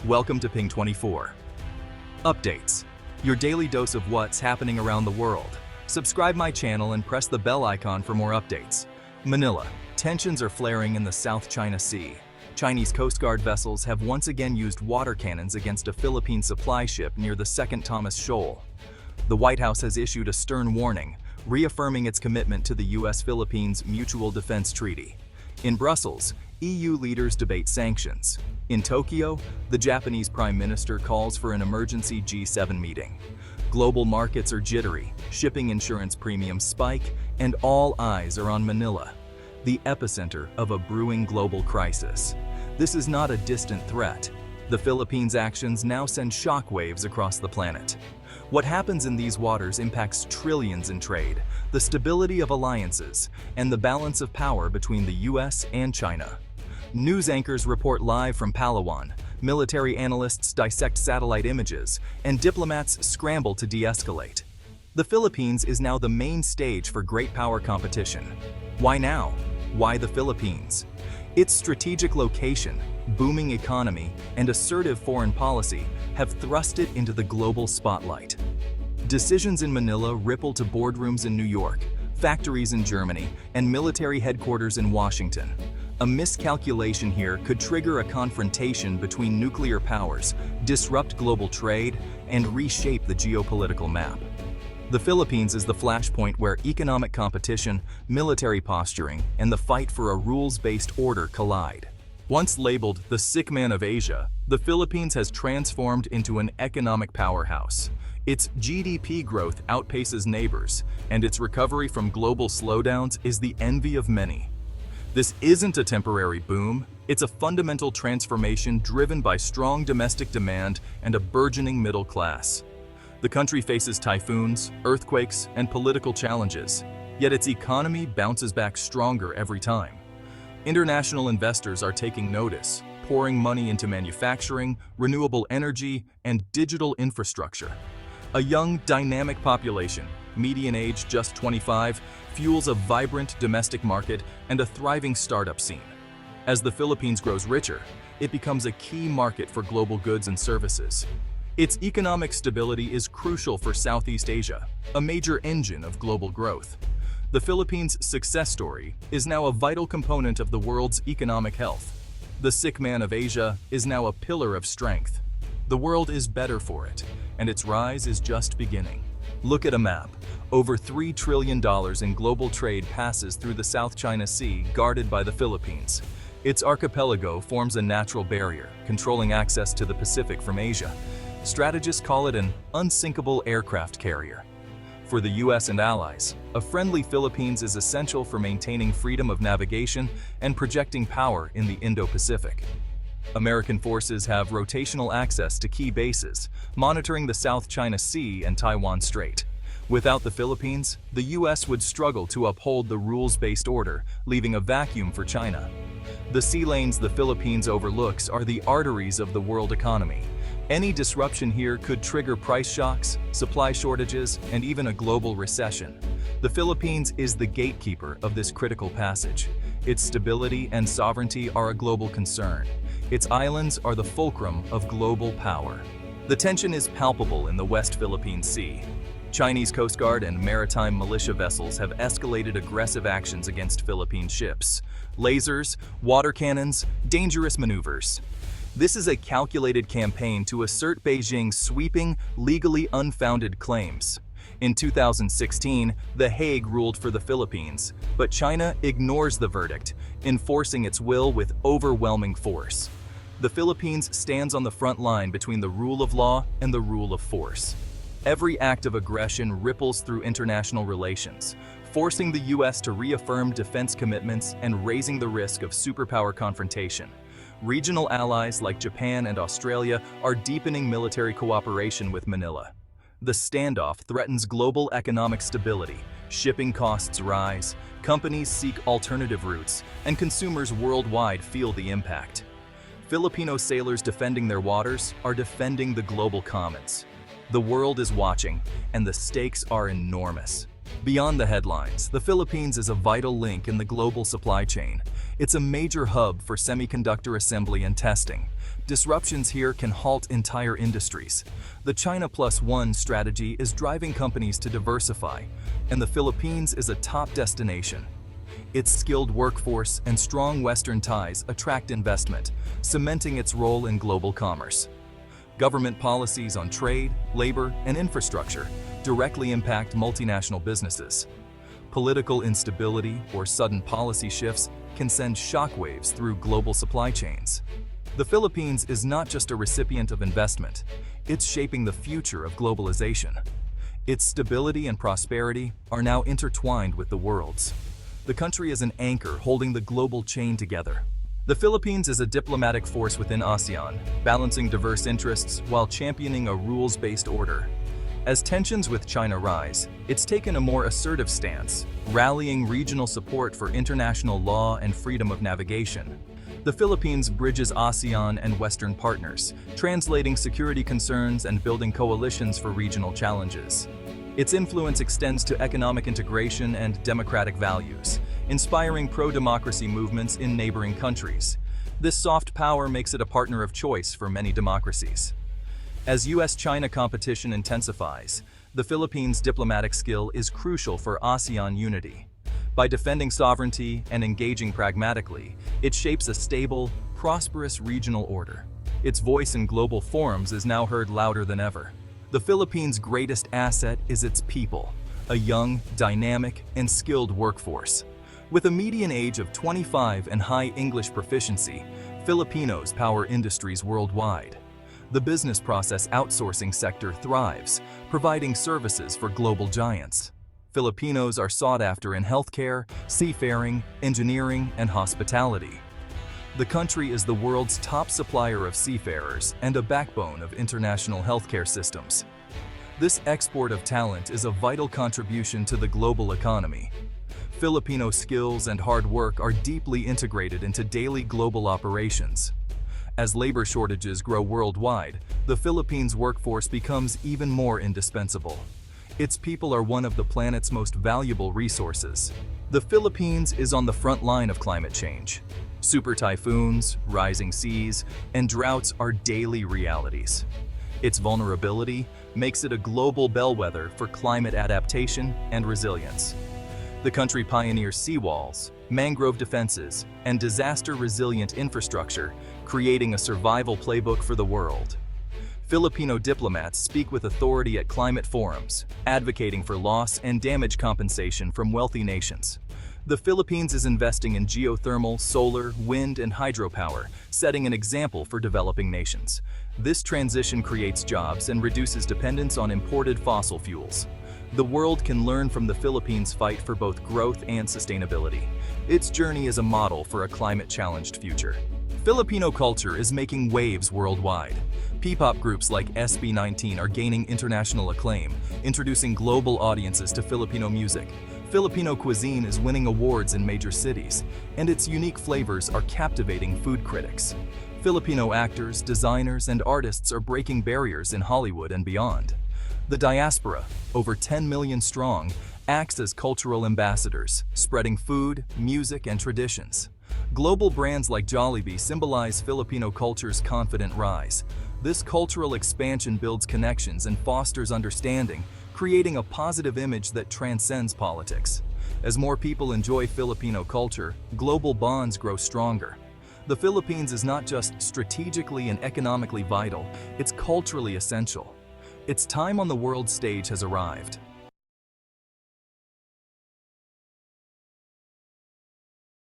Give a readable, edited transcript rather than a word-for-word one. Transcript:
Welcome to Ping 24. Updates. Your daily dose of what's happening around the world. Subscribe my channel and press the bell icon for more updates. Manila. Tensions are flaring in the South China Sea. Chinese Coast Guard vessels have once again used water cannons against a Philippine supply ship near the Second Thomas Shoal. The White House has issued a stern warning, reaffirming its commitment to the U.S.-Philippines Mutual Defense Treaty. In Brussels, EU leaders debate sanctions. In Tokyo, the Japanese Prime Minister calls for an emergency G7 meeting. Global markets are jittery, shipping insurance premiums spike, and all eyes are on Manila, the epicenter of a brewing global crisis. This is not a distant threat. The Philippines' actions now send shockwaves across the planet. What happens in these waters impacts trillions in trade, the stability of alliances, and the balance of power between the US and China. News anchors report live from Palawan, military analysts dissect satellite images, and diplomats scramble to de-escalate. The Philippines is now the main stage for great power competition. Why now? Why the Philippines? Its strategic location, booming economy, and assertive foreign policy have thrust it into the global spotlight. Decisions in Manila ripple to boardrooms in New York, factories in Germany, and military headquarters in Washington. A miscalculation here could trigger a confrontation between nuclear powers, disrupt global trade, and reshape the geopolitical map. The Philippines is the flashpoint where economic competition, military posturing, and the fight for a rules-based order collide. Once labeled the sick man of Asia, the Philippines has transformed into an economic powerhouse. Its GDP growth outpaces neighbors, and its recovery from global slowdowns is the envy of many. This isn't a temporary boom, it's a fundamental transformation driven by strong domestic demand and a burgeoning middle class. The country faces typhoons, earthquakes, and political challenges, yet its economy bounces back stronger every time. International investors are taking notice, pouring money into manufacturing, renewable energy, and digital infrastructure. A young, dynamic population, median age just 25, fuels a vibrant domestic market and a thriving startup scene. As the Philippines grows richer, it becomes a key market for global goods and services. Its economic stability is crucial for Southeast Asia, a major engine of global growth. The Philippines' success story is now a vital component of the world's economic health. The sick man of Asia is now a pillar of strength. The world is better for it, and its rise is just beginning. Look at a map. Over $3 trillion in global trade passes through the South China Sea, guarded by the Philippines. Its archipelago forms a natural barrier, controlling access to the Pacific from Asia. Strategists call it an unsinkable aircraft carrier. For the US and allies, a friendly Philippines is essential for maintaining freedom of navigation and projecting power in the Indo-Pacific. American forces have rotational access to key bases, monitoring the South China Sea and Taiwan Strait. Without the Philippines, the US would struggle to uphold the rules-based order, leaving a vacuum for China. The sea lanes the Philippines overlooks are the arteries of the world economy. Any disruption here could trigger price shocks, supply shortages, and even a global recession. The Philippines is the gatekeeper of this critical passage. Its stability and sovereignty are a global concern. Its islands are the fulcrum of global power. The tension is palpable in the West Philippine Sea. Chinese Coast Guard and maritime militia vessels have escalated aggressive actions against Philippine ships. Lasers, water cannons, dangerous maneuvers. This is a calculated campaign to assert Beijing's sweeping, legally unfounded claims. In 2016, The Hague ruled for the Philippines, but China ignores the verdict, enforcing its will with overwhelming force. The Philippines stands on the front line between the rule of law and the rule of force. Every act of aggression ripples through international relations, forcing the US to reaffirm defense commitments and raising the risk of superpower confrontation. Regional allies like Japan and Australia are deepening military cooperation with Manila. The standoff threatens global economic stability, shipping costs rise, companies seek alternative routes, and consumers worldwide feel the impact. Filipino sailors defending their waters are defending the global commons. The world is watching, and the stakes are enormous. Beyond the headlines, the Philippines is a vital link in the global supply chain. It's a major hub for semiconductor assembly and testing. Disruptions here can halt entire industries. The China Plus One strategy is driving companies to diversify, and the Philippines is a top destination. Its skilled workforce and strong Western ties attract investment, cementing its role in global commerce. Government policies on trade, labor, and infrastructure directly impact multinational businesses. Political instability or sudden policy shifts can send shockwaves through global supply chains. The Philippines is not just a recipient of investment, it's shaping the future of globalization. Its stability and prosperity are now intertwined with the world's. The country is an anchor holding the global chain together. The Philippines is a diplomatic force within ASEAN, balancing diverse interests while championing a rules-based order. As tensions with China rise, it's taken a more assertive stance, rallying regional support for international law and freedom of navigation. The Philippines bridges ASEAN and Western partners, translating security concerns and building coalitions for regional challenges. Its influence extends to economic integration and democratic values, inspiring pro-democracy movements in neighboring countries. This soft power makes it a partner of choice for many democracies. As US-China competition intensifies, the Philippines' diplomatic skill is crucial for ASEAN unity. By defending sovereignty and engaging pragmatically, it shapes a stable, prosperous regional order. Its voice in global forums is now heard louder than ever. The Philippines' greatest asset is its people, a young, dynamic, and skilled workforce. With a median age of 25 and high English proficiency, Filipinos power industries worldwide. The business process outsourcing sector thrives, providing services for global giants. Filipinos are sought after in healthcare, seafaring, engineering, and hospitality. The country is the world's top supplier of seafarers and a backbone of international healthcare systems. This export of talent is a vital contribution to the global economy. Filipino skills and hard work are deeply integrated into daily global operations. As labor shortages grow worldwide, the Philippines' workforce becomes even more indispensable. Its people are one of the planet's most valuable resources. The Philippines is on the front line of climate change. Super typhoons, rising seas, and droughts are daily realities. Its vulnerability makes it a global bellwether for climate adaptation and resilience. The country pioneers seawalls, mangrove defenses, and disaster-resilient infrastructure, creating a survival playbook for the world. Filipino diplomats speak with authority at climate forums, advocating for loss and damage compensation from wealthy nations. The Philippines is investing in geothermal, solar, wind, and hydropower, setting an example for developing nations. This transition creates jobs and reduces dependence on imported fossil fuels. The world can learn from the Philippines' fight for both growth and sustainability. Its journey is a model for a climate-challenged future. Filipino culture is making waves worldwide. P-pop groups like SB19 are gaining international acclaim, introducing global audiences to Filipino music. Filipino cuisine is winning awards in major cities, and its unique flavors are captivating food critics. Filipino actors, designers, and artists are breaking barriers in Hollywood and beyond. The diaspora, over 10 million strong, acts as cultural ambassadors, spreading food, music, and traditions. Global brands like Jollibee symbolize Filipino culture's confident rise. This cultural expansion builds connections and fosters understanding, creating a positive image that transcends politics. As more people enjoy Filipino culture, global bonds grow stronger. The Philippines is not just strategically and economically vital, it's culturally essential. Its time on the world stage has arrived.